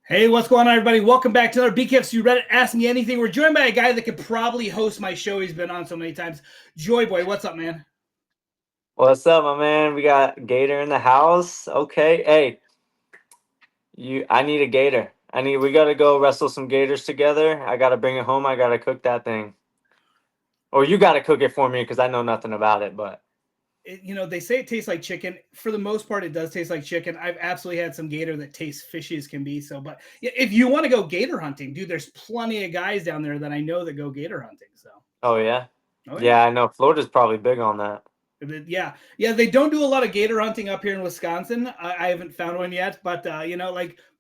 Hey, what's going on, everybody? Welcome back to another BKFC Reddit Ask Me Anything. We're joined by a guy that could probably host my show. He's been on so many times. JoyBoy, what's up, man? What's up, my man? We got Gator in the house. Okay. Hey, I need a gator. We gotta go wrestle some gators together. I gotta bring it home. I gotta cook that thing. Or you gotta cook it for me because I know nothing about it, but They say it tastes like chicken. For the most part, it does taste like chicken. I've absolutely had some gator that tastes fishy as can be. So, but if you want to go gator hunting, dude, there's plenty of guys down there that I know that go gator hunting. So, oh yeah. oh yeah. Yeah, I know. Florida's probably big on that. Yeah, they don't do a lot of gator hunting up here in Wisconsin. I haven't found one yet, but but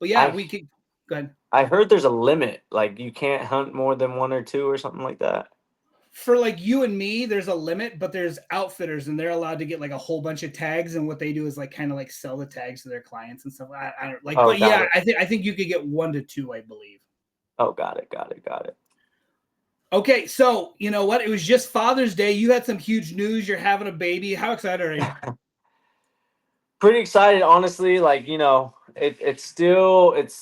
yeah, I we could go ahead. I heard there's a limit. Like you can't hunt more than one or two or something like that. For like you and me, there's a limit, but there's outfitters and they're allowed to get like a whole bunch of tags. And what they do is like kind of like sell the tags to their clients and stuff. I don't like, Oh, but got yeah, it. I think you could get 1 to 2, I believe. Oh, got it. Okay, so you know what? It was just Father's Day. You had some huge news. You're having a baby. How excited are you? Pretty excited, honestly. Like, it's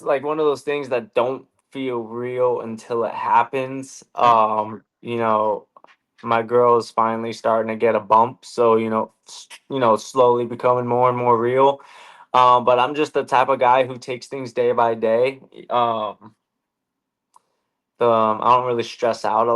like one of those things that don't feel real until it happens. Yep. My girl is finally starting to get a bump, so slowly becoming more and more real. But I'm just the type of guy who takes things day by day. I don't really stress out a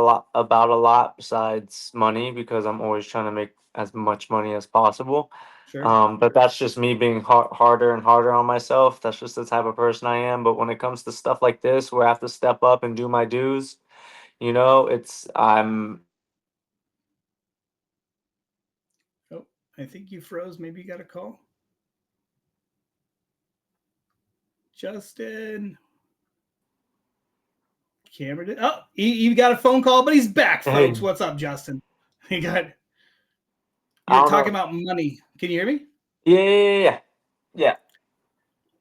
lot besides money because I'm always trying to make as much money as possible. Sure. But that's just me being harder and harder on myself. That's just the type of person I am. But when it comes to stuff like this, where I have to step up and do my dues, it's Oh, I think you froze. Maybe you got a call, Justin. Cameron. Oh, you got a phone call, but he's back, folks. hey, What's up, Justin? You got. I You're don't talking know. about money. Can you hear me? Yeah.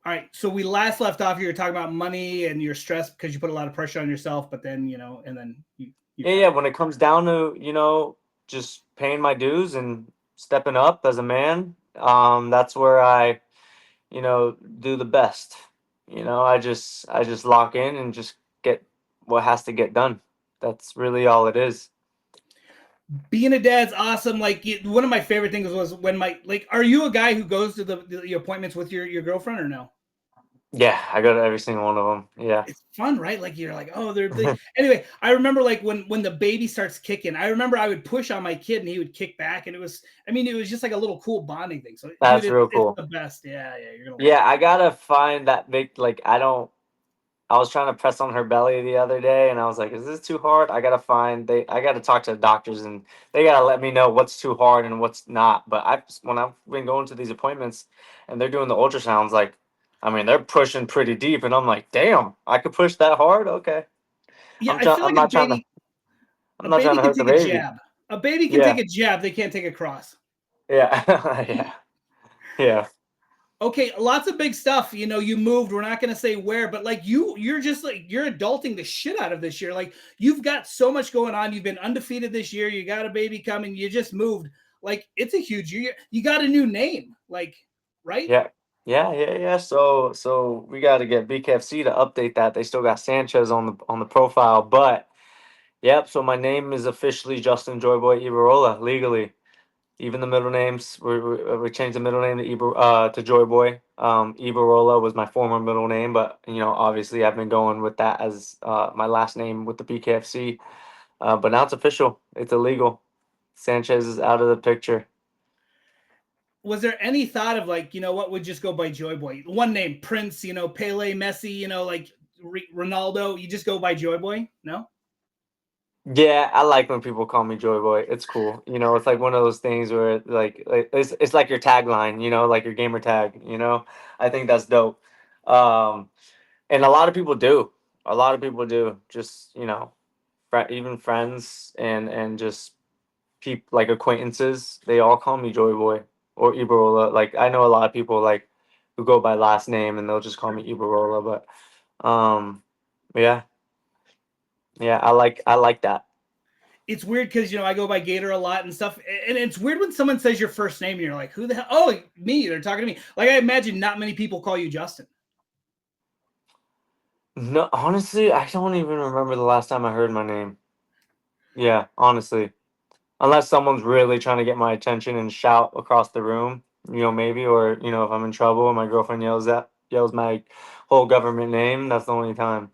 All right, so we last left off. You were talking about money and your stress because you put a lot of pressure on yourself, but then and then you Yeah, cut yeah. out. When it comes down to, just paying my dues and stepping up as a man, that's where I, do the best. I just lock in and just get what has to get done. That's really all it is. Being a dad's awesome. Like one of my favorite things was when my like. Are you a guy who goes to the appointments with your girlfriend or no? Yeah, I go to every single one of them. Yeah. It's fun, right? Like you're like, oh, anyway. I remember like when the baby starts kicking. I remember I would push on my kid and he would kick back, and it was just like a little cool bonding thing. So, dude, That's real it's cool. the best. Yeah, you're gonna love Yeah, it. I gotta find that big, like, I don't, I was trying to press on her belly the other day, and I was like, "Is this too hard?" I gotta talk to the doctors, and they gotta let me know what's too hard and what's not. But when I've been going to these appointments, and they're doing the ultrasounds, like, I mean, they're pushing pretty deep, and I'm like, "Damn, I could push that hard." Okay, Yeah, I feel I'm like not trying to, a I'm not trying baby to can hurt the take a baby. jab. A baby can take Yeah, a jab. They can't take a cross. yeah, yeah, yeah. Okay, lots of big stuff. You moved. We're not going to say where, but like you're just like you're adulting the shit out of this year. Like you've got so much going on. You've been undefeated this year. You got a baby coming. You just moved. Like it's a huge year. You got a new name. Like, right? Yeah. Yeah. So we got to get BKFC to update that. They still got Sanchez on the profile, but yep. So my name is officially Justin Joyboy Ibarrola legally. Even the middle names, we changed the middle name to to Joyboy. Ibarrola was my former middle name, but obviously I've been going with that as my last name with the BKFC. But now it's official. It's illegal. Sanchez is out of the picture. Was there any thought of like, what would just go by Joy Boy? One name, Prince, Pele, Messi, like Ronaldo. You just go by Joy Boy? No? Yeah, I like when people call me Joy Boy. It's cool. It's like one of those things where it's like your tagline, like your gamer tag, I think that's dope. Um, and a lot of people do. A lot of people do. Just, even friends and just people like acquaintances, they all call me Joy Boy or Ibarola. Like I know a lot of people like who go by last name and they'll just call me Ibarola, but yeah. Yeah, I like that. It's weird because I go by Gator a lot and stuff, and it's weird when someone says your first name and you're like, "Who the hell?" Oh, me. They're talking to me. Like I imagine not many people call you Justin. No, honestly, I don't even remember the last time I heard my name. Yeah, honestly. Unless someone's really trying to get my attention and shout across the room, maybe, or if I'm in trouble and my girlfriend yells my whole government name, that's the only time.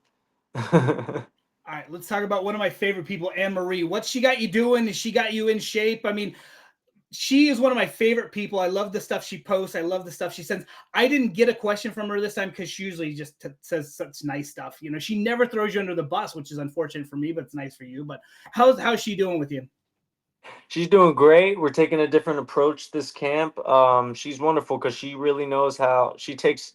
All right, let's talk about one of my favorite people, Anne Marie. What's she got you doing? Has she got you in shape? I mean, she is one of my favorite people. I love the stuff she posts. I love the stuff she sends. I didn't get a question from her this time because she usually just says such nice stuff. She never throws you under the bus, which is unfortunate for me, but it's nice for you. But how's she doing with you? She's doing great. We're taking a different approach this camp. She's wonderful because she really knows how she takes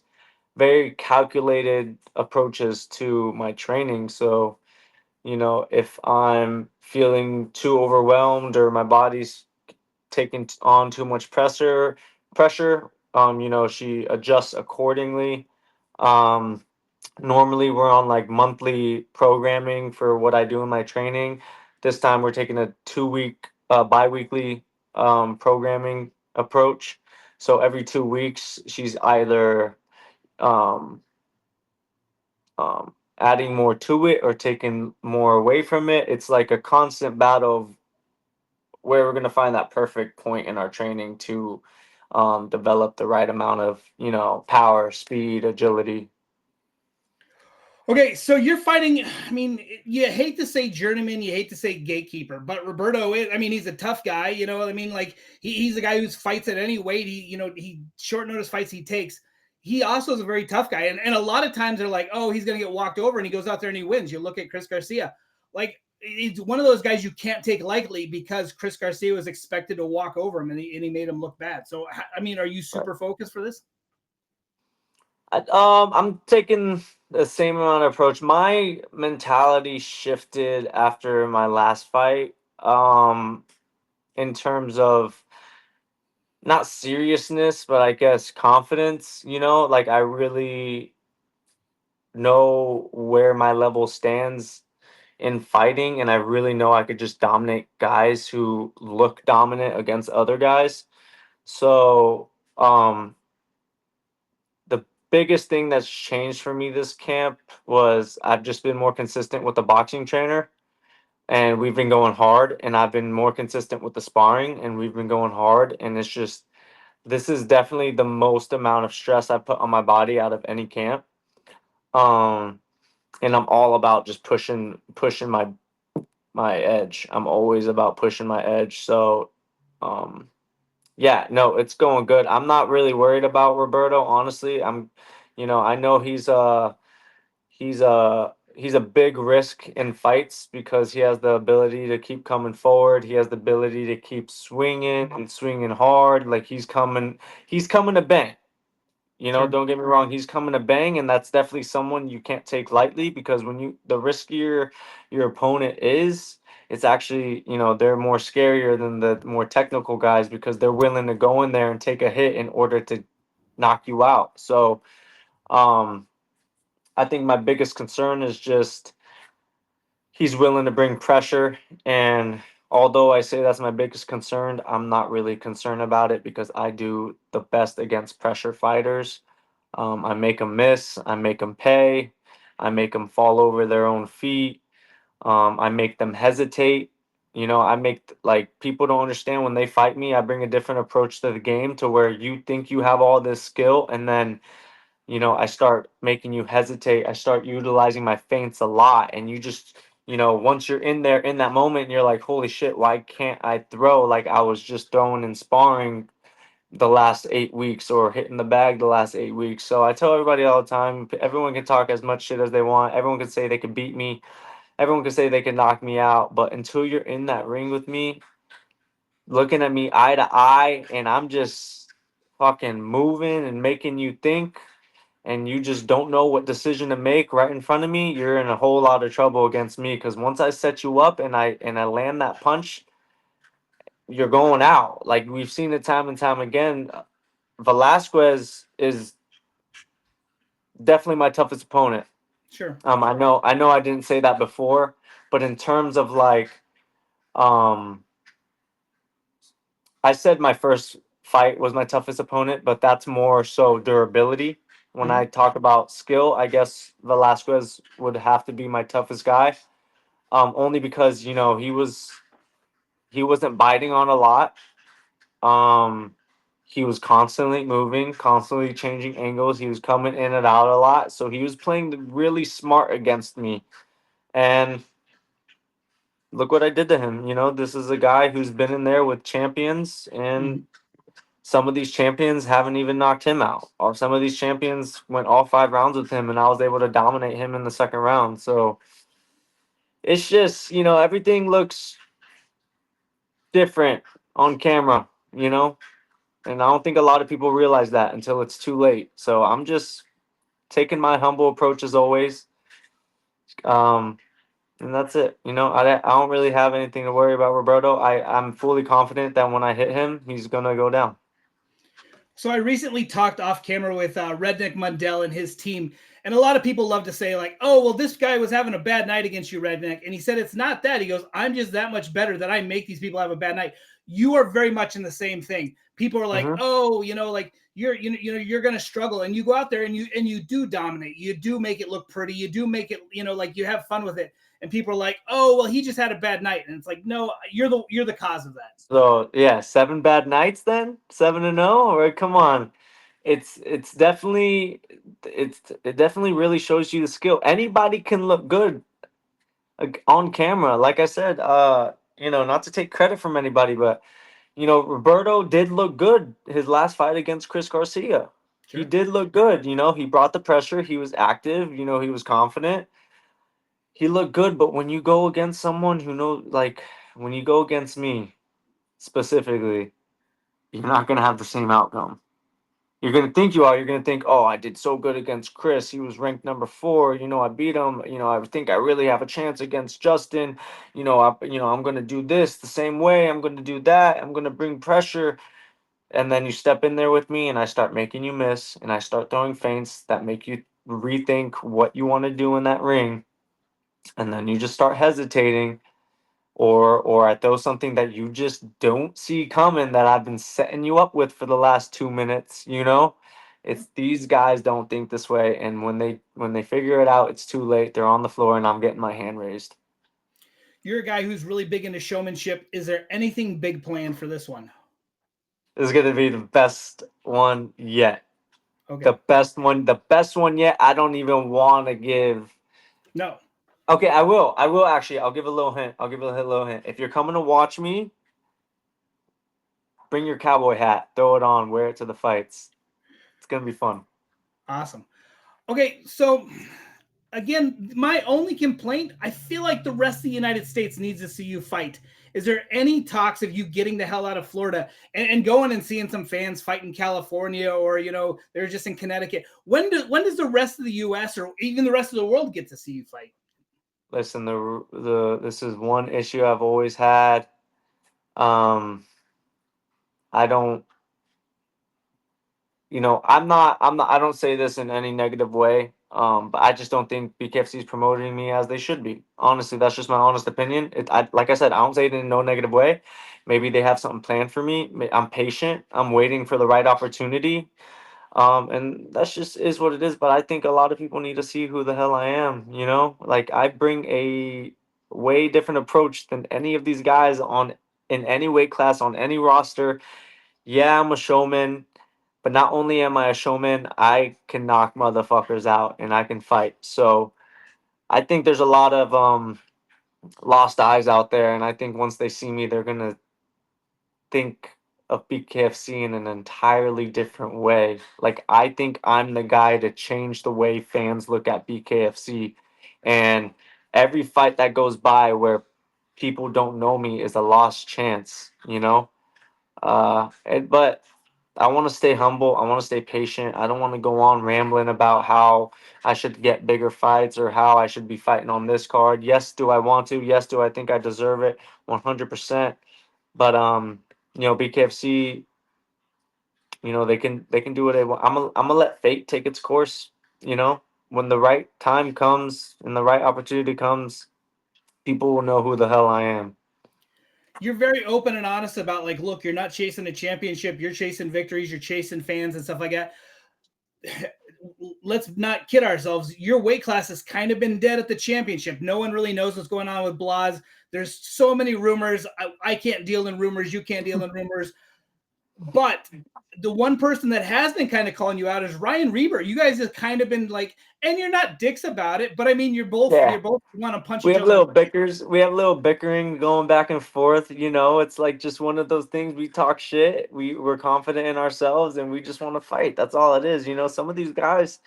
very calculated approaches to my training. So, if I'm feeling too overwhelmed or my body's taking on too much pressure, she adjusts accordingly. Um, Normally we're on like monthly programming for what I do in my training. This time we're taking a 2 week bi-weekly programming approach. So every 2 weeks she's either um, adding more to it or taking more away from it. It's like a constant battle of where we're going to find that perfect point in our training to develop the right amount of power, speed, agility. Okay, so you're fighting. I mean, you hate to say journeyman, you hate to say gatekeeper, but Roberto is. I mean, he's a tough guy. You know what I mean? Like he's a guy who fights at any weight. He short notice fights he takes. He also is a very tough guy, and a lot of times they're like, oh, he's gonna get walked over, and he goes out there and he wins. You look at Chris Garcia, like it's one of those guys you can't take lightly because Chris Garcia was expected to walk over him, and he made him look bad. So I mean, are you super focused for this? I'm taking the same amount of approach. My mentality shifted after my last fight. In terms of not seriousness, but I guess confidence. Like I really know where my level stands in fighting, and I really know I could just dominate guys who look dominant against other guys. So, the biggest thing that's changed for me this camp was I've just been more consistent with the boxing trainer, and we've been going hard, and I've been more consistent with the sparring, and we've been going hard, and it's just this is definitely the most amount of stress I put on my body out of any camp. Um and I'm all about just pushing my edge. I'm always about pushing my edge. So um yeah, no, it's going good. I'm not really worried about Roberto, honestly. I know he's a big risk in fights because he has the ability to keep coming forward. He has the ability to keep swinging and swinging hard. Like he's coming to bang. Sure. Don't get me wrong, he's coming to bang, and that's definitely someone you can't take lightly because the riskier your opponent is, it's actually, they're more scarier than the more technical guys because they're willing to go in there and take a hit in order to knock you out. So, um, I think my biggest concern is just he's willing to bring pressure. And although I say that's my biggest concern, I'm not really concerned about it because I do the best against pressure fighters. I make them miss. I make them pay. I make them fall over their own feet. I make them hesitate. Like people don't understand when they fight me. I bring a different approach to the game to where you think you have all this skill, and then I start making you hesitate. I start utilizing my feints a lot, and you just once you're in there in that moment, you're like, holy shit, why can't I throw like I was just throwing and sparring the last 8 weeks or hitting the bag the last 8 weeks. So I tell everybody all the time, everyone can talk as much shit as they want. Everyone can say they can beat me. Everyone can say they can knock me out. But until you're in that ring with me, looking at me eye to eye, and I'm just fucking moving and making you think, and you just don't know what decision to make right in front of me, you're in a whole lot of trouble against me. Because once I set you up and I land that punch, you're going out. Like we've seen it time and time again. Velasquez is definitely my toughest opponent. Sure. I know I didn't say that before, but in terms of like um I said my first fight was my toughest opponent, but that's more so durability. When Mhm. I talk about skill, I guess Velasquez would have to be my toughest guy. Only because he wasn't biting on a lot. Um, he was constantly moving, constantly changing angles. He was coming in and out a lot, so he was playing really smart against me. And look what I did to him. This is a guy who's been in there with champions, and Mhm. some of these champions haven't even knocked him out. Or some of these champions went all 5 rounds with him, and I was able to dominate him in the second round. So it's just, everything looks different on camera, you know? And I don't think a lot of people realize that until it's too late. So I'm just taking my humble approach as always. Um, and that's it. I don't really have anything to worry about Roberto. I'm fully confident that when I hit him, he's going to go down. So I recently talked off camera with Redneck Mundell and his team, and a lot of people love to say like, "Oh, well, this guy was having a bad night against you, Redneck," and he said it's not that. He goes, "I'm just that much better that I make these people have a bad night." You are very much in the same thing. People are like, Hmm. "Oh, like you're gonna struggle," and you go out there and you do dominate. You do make it look pretty. You do make it like you have fun with it. And people are like, "Oh, well, he just had a bad night," and it's like, no, you're the cause of that. So yeah, 7 bad nights then, 7-0. Or come on, it's definitely it definitely really shows you the skill. Anybody can look good on camera. Like I said, not to take credit from anybody, but Roberto did look good his last fight against Chris Garcia. He Sure. did look good. He brought the pressure. He was active. He was confident. He looked good. But when you go against someone who knows, like when you go against me specifically, you're not gonna have the same outcome. You're gonna think you are. You're gonna think, oh, I did so good against Chris. He was ranked number 4. I beat him. I think I really have a chance against Justin. I'm gonna do this the same way. I'm gonna do that. I'm gonna bring pressure. And then you step in there with me, and I start making you miss, and I start throwing feints that make you rethink what you want to do in that ring, and then you just start hesitating, or I throw something that you just don't see coming that I've been setting you up with for the last 2 minutes. It's these guys don't think this way, and when they figure it out, it's too late. They're on the floor, and I'm getting my hand raised. You're a guy who's really big into showmanship. Is there anything big planned for this one? This is gonna be the best one yet. The Okay. best one yet. I don't even want to give. No. Okay, I will. I will actually. I'll give a little hint. I'll give a little hint. If you're coming to watch me, bring your cowboy hat, throw it on, wear it to the fights. It's gonna be fun. Awesome. Okay, so again, my only complaint, I feel like the rest of the United States needs to see you fight. Is there any talks of you getting the hell out of Florida and going and seeing some fans fight in California, or they're just in Connecticut? When does the rest of the US or even the rest of the world get to see you fight? Listen, the this is one issue I've always had. I don't. I'm not. I don't say this in any negative way. But I just don't think BKFC is promoting me as they should be. Honestly, that's just my honest opinion. Like I said, I don't say it in no negative way. Maybe they have something planned for me. I'm patient. I'm waiting for the right opportunity. And that's just is what it is. But I think a lot of people need to see who the hell I am. Like I bring a way different approach than any of these guys on in any weight class on any roster. Yeah, I'm a showman, but not only am I a showman, I can knock motherfuckers out and I can fight. So I think there's a lot of lost eyes out there, and I think once they see me, they're gonna think of BKFC in an entirely different way. Like I think I'm the guy to change the way fans look at BKFC, and every fight that goes by where people don't know me is a lost chance. But I want to stay humble. I want to stay patient. I don't want to go on rambling about how I should get bigger fights or how I should be fighting on this card. Yes, do I want to? Yes, do I think I deserve it? 100%. But BKFC, they can do what they want. I'm gonna let fate take its course. You know, when the right time comes and the right opportunity comes, people will know who the hell I am. You're very open and honest about like, look, you're not chasing a championship, you're chasing victories, you're chasing fans and stuff like that. let's not kid ourselves. Your weight class has kind of been dead at the championship. No one really knows what's going on with Blas. There's so many rumors. I can't deal in rumors. You can't deal in rumors. But the one person that has been kind of calling you out is Ryan Reber. You guys have kind of been like, and you're not dicks about it, but I mean, Yeah. you're both want to punch We each have other. little bickers. We have little bickering going back and forth. You know, it's like just one of those things. We talk shit. We're confident in ourselves, and we just want to fight. That's all it is. You know, some of these guys.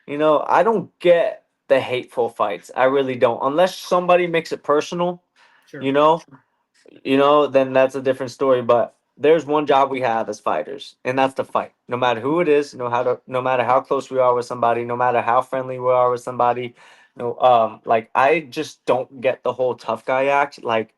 You know, I don't get the hateful fights. I really don't. Unless somebody makes it personal. Sure. You know, then that's a different story. But there's one job we have as fighters, and that's to fight. No matter who it is, no matter how close we are with somebody, no matter how friendly we are with somebody. No, like I just don't get the whole tough guy act. Like,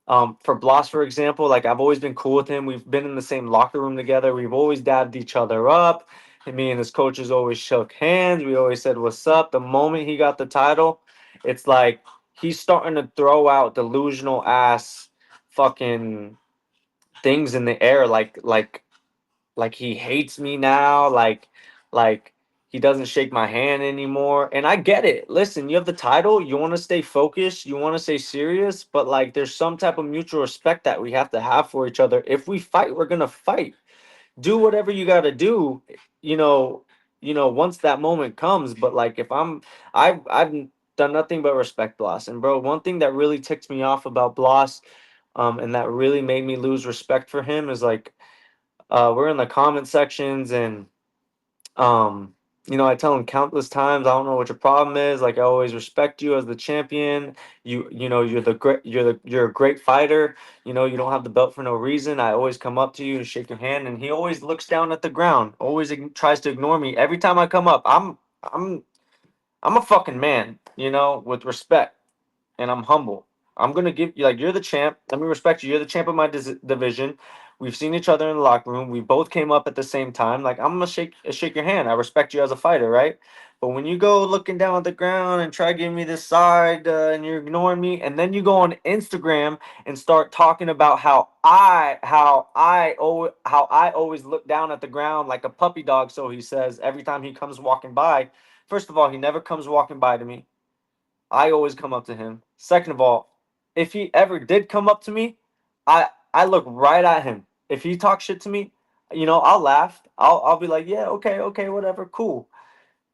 for Bloss, for example, like I've always been cool with him. We've been in the same locker room together. We've always dabbed each other up. And me and his coaches always shook hands. We always said, "What's up?" The moment he got the title, it's like he's starting to throw out delusional ass fucking things in the air, like he hates me now, like he doesn't shake my hand anymore. And I get it. Listen, you have the title, you want to stay focused, you want to stay serious, but like there's some type of mutual respect that we have to have for each other. If we fight, we're gonna fight. Do whatever you got to do, you know, once that moment comes. But like if I've done nothing but respect Bloss. And bro, one thing that really ticks me off about Bloss, and that really made me lose respect for him is like, we're in the comment sections, and um I tell him countless times, I don't know what your problem is. Like, I always respect you as the champion. You're a great fighter. You don't have the belt for no reason. I always come up to you and shake your hand, and he always looks down at the ground, always tries to ignore me. Every time I come up, I'm a fucking man, with respect, and I'm humble. I'm gonna give you, like, you're the champ. Let me respect you. You're the champ of my division. We've seen each other in the locker room. We both came up at the same time. Like, I'm gonna shake your hand. I respect you as a fighter, right? But when you go looking down at the ground and try giving me this side, and you're ignoring me, and then you go on Instagram and start talking about how I always look down at the ground like a puppy dog. So he says every time he comes walking by. First of all, he never comes walking by to me. I always come up to him. Second of all, if he ever did come up to me, I look right at him. If he talks shit to me, I'll laugh. I'll be like, yeah, okay, okay, whatever, cool.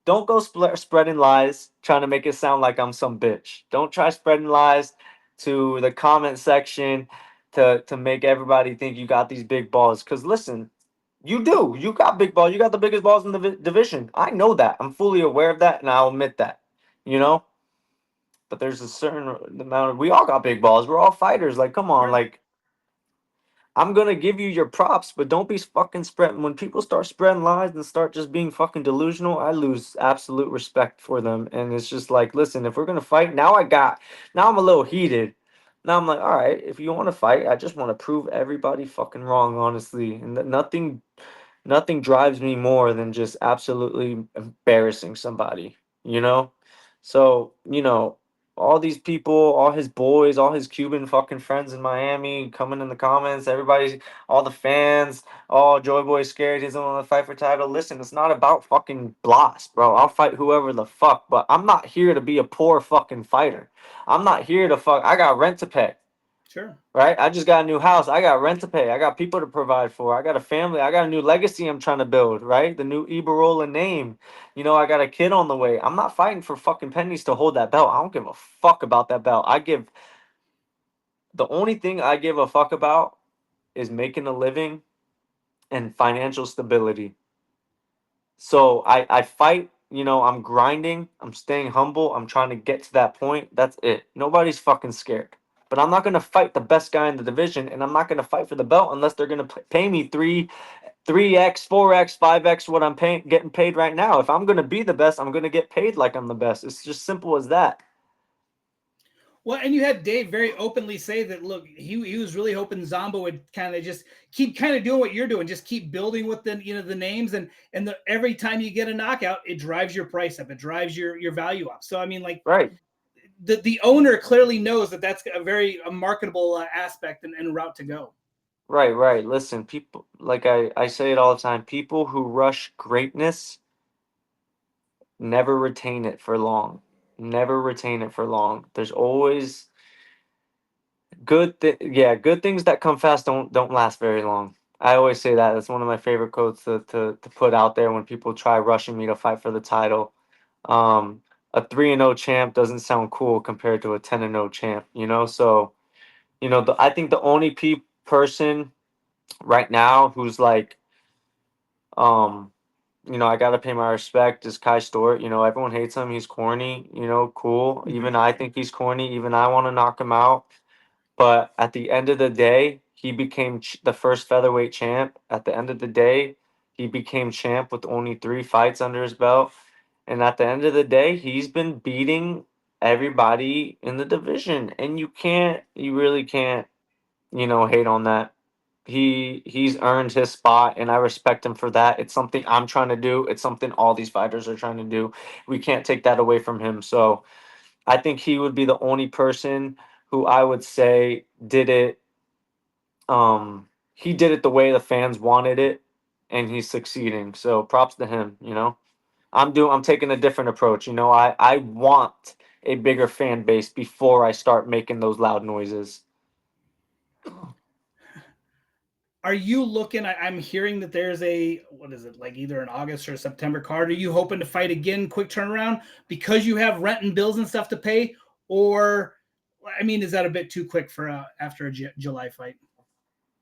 Don't go spreading lies, trying to make it sound like I'm some bitch. Don't try spreading lies to the comment section to make everybody think you got these big balls. Cause listen, you do. You got big balls. You got the biggest balls in the division. I know that. I'm fully aware of that, and I'll admit that. You know but there's a certain amount of, we all got big balls. We're all fighters. Like, come on, Sure. like, I'm gonna give you your props, but don't be fucking spreading. When people start spreading lies and start just being fucking delusional, I lose absolute respect for them. And it's just like, listen, if we're gonna fight, now I'm a little heated. Now I'm like, all right, if you want to fight, I just want to prove everybody fucking wrong, honestly. And that nothing drives me more than just absolutely embarrassing somebody, you know? So, all these people, all his boys, all his Cuban fucking friends in Miami coming in the comments, everybody, all the fans, oh, JoyBoy's scared, he doesn't want to fight for title. Listen, it's not about fucking Blas, bro. I'll fight whoever the fuck, but I'm not here to be a poor fucking fighter. I'm not here to fuck, I got rent to pay. Sure. Right? I just got a new house. I got rent to pay. I got people to provide for. I got a family. I got a new legacy I'm trying to build, right? The new Ibarrola name. I got a kid on the way. I'm not fighting for fucking pennies to hold that belt. I don't give a fuck about that belt. The only thing I give a fuck about is making a living and financial stability. So I fight, I'm grinding, I'm staying humble, I'm trying to get to that point. That's it. Nobody's fucking scared. But I'm not gonna fight the best guy in the division, and I'm not gonna fight for the belt unless they're gonna pay me 3x, 4x, 5x what I'm getting paid right now. If I'm gonna be the best, I'm gonna get paid like I'm the best. It's just simple as that. Well, and you had Dave very openly say that, look, he was really hoping Zombo would kind of just keep kind of doing what you're doing, just keep building with the names, and every time you get a knockout, it drives your price up, it drives your value up. So I mean, like, Right. the owner clearly knows that that's a marketable aspect and route to go. Right, right. Listen, people, like I say it all the time, people who rush greatness never retain it for long. Never retain it for long. There's always good things that come fast don't last very long. I always say that. That's one of my favorite quotes to put out there when people try rushing me to fight for the title. Um, a 3-0 champ doesn't sound cool compared to a 10-0 champ, you know? So, I think the only person right now who's like, um, I gotta pay my respect is Kai Stewart. Everyone hates him. He's corny. Cool. Mhm. Even I think he's corny. Even I want to knock him out. But at the end of the day, he became the first featherweight champ. At the end of the day, he became champ with only 3 fights under his belt. And at the end of the day, he's been beating everybody in the division. And you really can't, hate on that. He's earned his spot, and I respect him for that. It's something I'm trying to do. It's something all these fighters are trying to do. We can't take that away from him. So I think he would be the only person who I would say did it. He did it the way the fans wanted it, and he's succeeding. So props to him. I'm taking a different approach. I want a bigger fan base before I start making those loud noises. Are you looking? I'm hearing that there's a, what is it, like either an August or September card. Are you hoping to fight again, quick turnaround, because you have rent and bills and stuff to pay? Or, I mean, is that a bit too quick for after a July fight?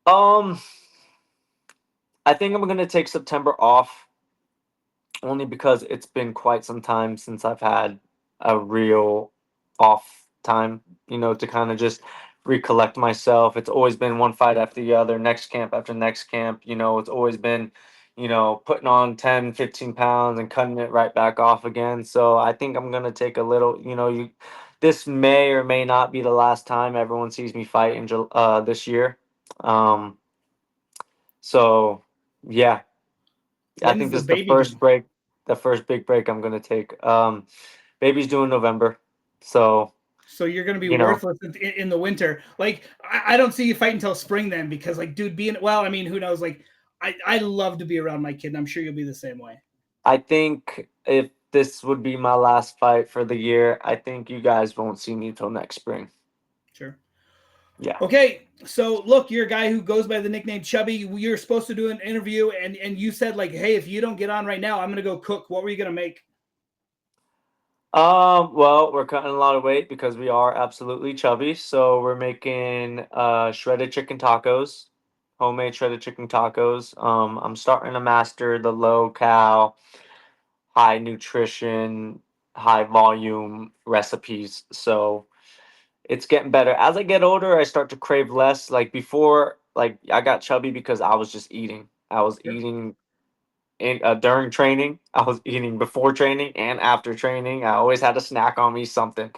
Um, I think I'm gonna take September off only because it's been quite some time since I've had a real off time, to kind of just recollect myself. It's always been one fight after the other, next camp after next camp. It's always been, putting on 10, 15 pounds and cutting it right back off again. So I think I'm going to take a little, this may or may not be the last time everyone sees me fight this year. Um, so yeah, I think When's the this is the baby first due? break, the first big break I'm gonna take. Baby's due in November, so So you're going to be you know, worthless in the winter. Like, I don't see you fight until spring then, because, like, dude, being, well, I mean, who knows? Like, I love to be around my kid, and I'm sure you'll be the same way. I think if this would be my last fight for the year, I think you guys won't see me till next spring. Sure. Yeah. Okay, so look, you're a guy who goes by the nickname Chubby. You're supposed to do an interview, and you said, like, hey, if you don't get on right now, I'm gonna go cook. What were you gonna make? Well, we're cutting a lot of weight because we are absolutely chubby, so we're making shredded chicken tacos, homemade shredded chicken tacos. I'm starting to master the low cal, high nutrition, high volume recipes. So it's getting better. As I get older, I start to crave less. Like before, like I got chubby because I was just eating. I was Sure. eating during training. I was eating before training and after training. I always had a snack on me, something.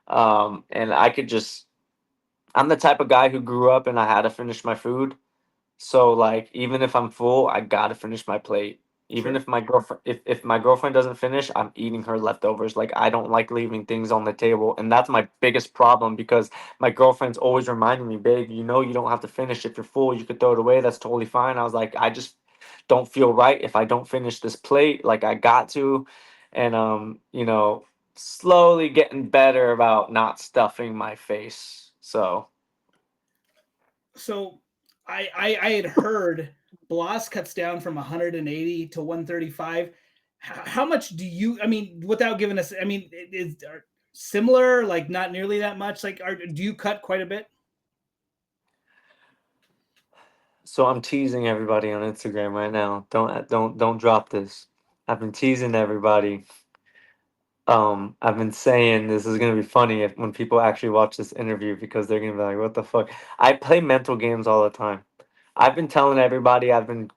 And I could just. I'm the type of guy who grew up and I had to finish my food. So like even if I'm full, I gotta finish my plate. Even Sure. if if my girlfriend doesn't finish, I'm eating her leftovers. Like I don't like leaving things on the table. And that's my biggest problem because my girlfriend's always reminding me, babe, you don't have to finish. If you're full, you could throw it away. That's totally fine. I was like, I just don't feel right if I don't finish this plate. Like I got to. And slowly getting better about not stuffing my face. So So I had heard Blas cuts down from 180 to 135. How much do you? I mean, without giving us, I mean, is similar, like not nearly that much. Like, do you cut quite a bit? So I'm teasing everybody on Instagram right now. Don't drop this. I've been teasing everybody. I've been saying this is gonna be funny if when people actually watch this interview because they're gonna be like, "What the fuck?" I play mental games all the time. I've been telling everybody I've been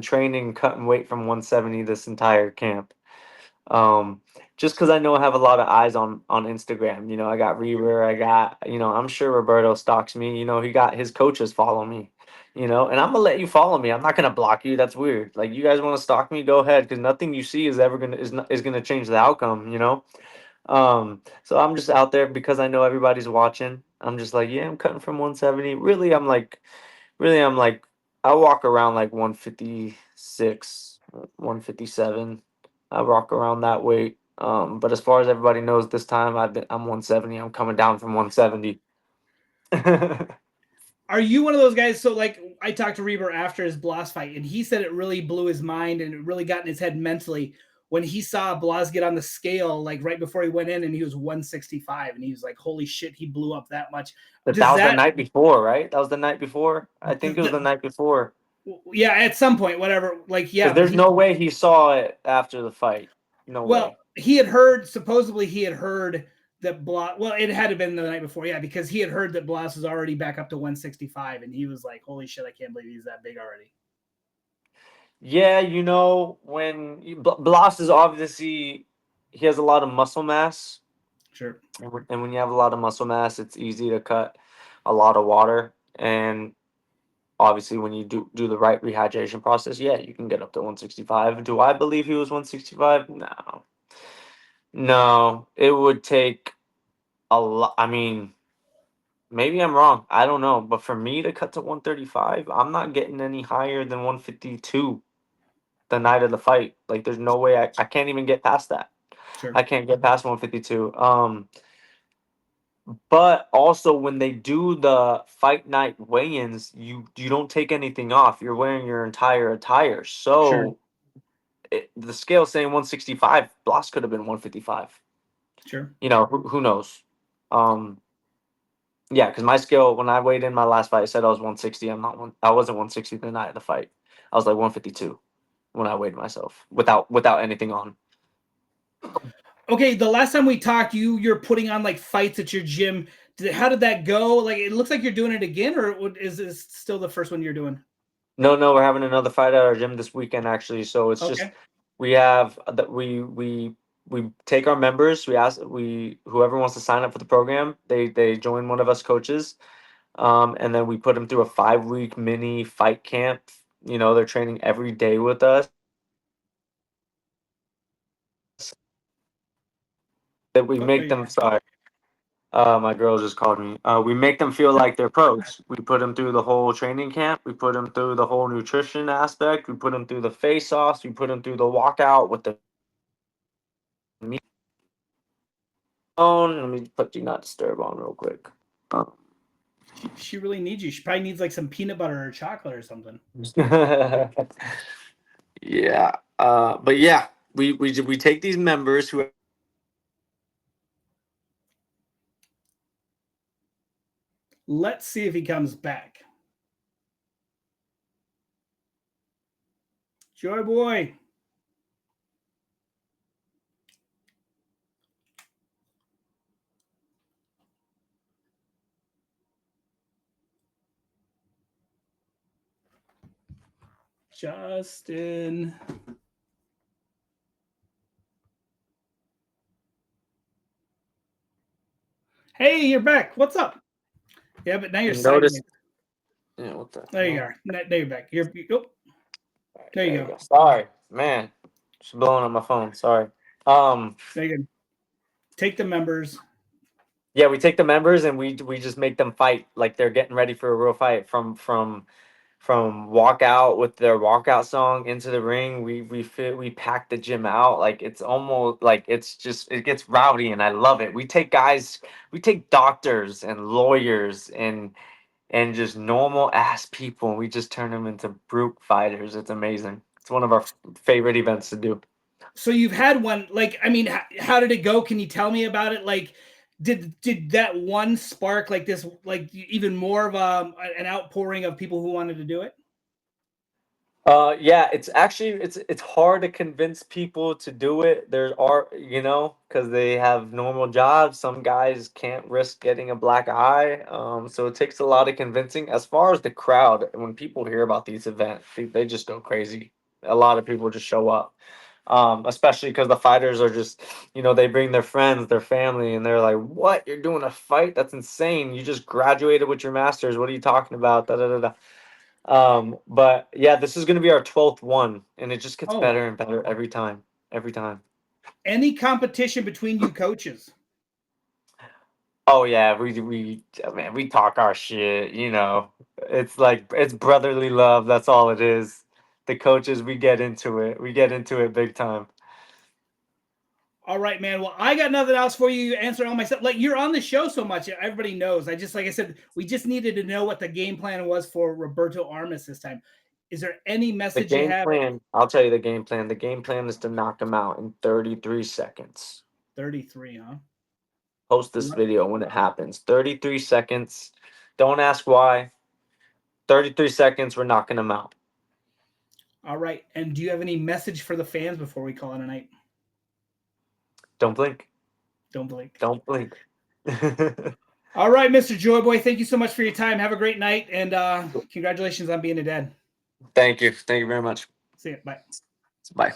training, cutting weight from 170 this entire camp. Um, just because I know I have a lot of eyes on Instagram. I got Reaver, I got I'm sure Roberto stalks me. He got his coaches follow me. And I'm gonna let you follow me. I'm not gonna block you. That's weird. Like you guys want to stalk me, go ahead, because nothing you see is ever gonna is not, is gonna change the outcome. So I'm just out there because I know everybody's watching. I'm just like, yeah, I'm cutting from 170. Really, I'm like, I walk around like 156, 157. I rock around that weight. But as far as everybody knows, this time I'm 170. I'm coming down from 170. Are you one of those guys? So, like, I talked to Reber after his Blas fight, and he said it really blew his mind and it really got in his head mentally when he saw Blas get on the scale, like right before he went in, and he was 165, and he was like, "Holy shit, he blew up that much." But that Does was the that, night before, right? That was the night before. I the, think it was the the, night before. yeah, at some point, whatever, like, yeah, Because but there's no way he saw it after the fight. No well, way. he had heard, supposedly, he had heard that Blas, well, it had to been the night before, yeah, because he had heard that Blas was already back up to 165, and he was like, "Holy shit, I can't believe he's that big already." Yeah, Blas is obviously he has a lot of muscle mass, Sure, and when you have a lot of muscle mass, it's easy to cut a lot of water. And obviously, when you do the right rehydration process, yeah, you can get up to 165. Do I believe he was 165? No, no. It would take a lot. I mean, maybe I'm wrong. I don't know. But for me to cut to 135, I'm not getting any higher than 152 the night of the fight. Like, there's no way I can't even get past that. sure, I can't get past 152. But also when they do the fight night weigh-ins, you don't take anything off. You're wearing your entire attire. sure, So the scale saying 165, Blas could have been 155. sure. Who knows? Um, yeah, because my scale when I weighed in my last fight, I said I was 160. I wasn't 160 the night of the fight. I was like 152 when I weighed myself without anything on. Okay, the last time we talked, you're putting on like fights at your gym. How did that go? Like, it looks like you're doing it again, or is this still the first one you're doing? No, no, we're having another fight at our gym this weekend actually. So it's just Okay, we have that we take our members. We ask we whoever wants to sign up for the program, they join one of us coaches, and then we put them through a 5 week mini fight camp. They're training every day with us. That we oh, there make you them. are. Sorry, my girl just called me. We make them feel like they're pros. We put them through the whole training camp. We put them through the whole nutrition aspect. We put them through the face-offs. We put them through the walkout with the phone. Let me put do not disturb on real quick. Um, She really needs you. She probably needs like some peanut butter or chocolate or something. yeah. But yeah, we take these members who Let's see if he comes back. Joy boy. Justin. Hey, you're back. What's up? Yeah, but now you're notice. sideways. Yeah, what the There you hell? are. Now you're back. Oh, All right, there you there we go. go. Sorry, man. Just blowing on my phone. Sorry. Um, There you go. Take the members. yeah, we take the members and we just make them fight like they're getting ready for a real fight from walkout with their walkout song into the ring. We pack the gym out like it's almost like it gets rowdy and I love it. We take doctors and lawyers and just normal ass people and we just turn them into brute fighters. It's amazing. It's one of our favorite events to do. So you've had one. Like, I mean, how did it go? Can you tell me about it? Like, did that one spark like this, like even more of an outpouring of people who wanted to do it? Yeah, it's actually it's hard to convince people to do it. There are, because they have normal jobs. Some guys can't risk getting a black eye. So it takes a lot of convincing. As far as the crowd, when people hear about these events, they just go crazy. A lot of people just show up. Especially because the fighters are just, they bring their friends, their family, and they're like, "What? You're doing a fight? That's insane! You just graduated with your master's. What are you talking about?" Da da da da. But yeah, this is going to be our 12th one, and it just gets Oh, better and better every time. Every time. any competition between you coaches? Oh yeah, man, we talk our shit. It's like it's brotherly love. That's all it is. The coaches, we get into it. We get into it big time. All right, man. Well, I got nothing else for you. You answer all my stuff. Like you're on the show so much, everybody knows. Like I said, we just needed to know what the game plan was for Roberto Armas this time. Is there any The message you game have? plan, I'll tell you the game plan. The game plan is to knock him out in 33 seconds. 33, huh? Post this video when it happens. 33 seconds. Don't ask why. 33 seconds, we're knocking him out. All right. And do you have any message for the fans before we call it a night? Don't blink. Don't blink. Don't blink. All right, Mr. JoyBoy. Thank you so much for your time. Have a great night. And congratulations on being a dad. Thank you. Thank you very much. See you. Bye. Bye.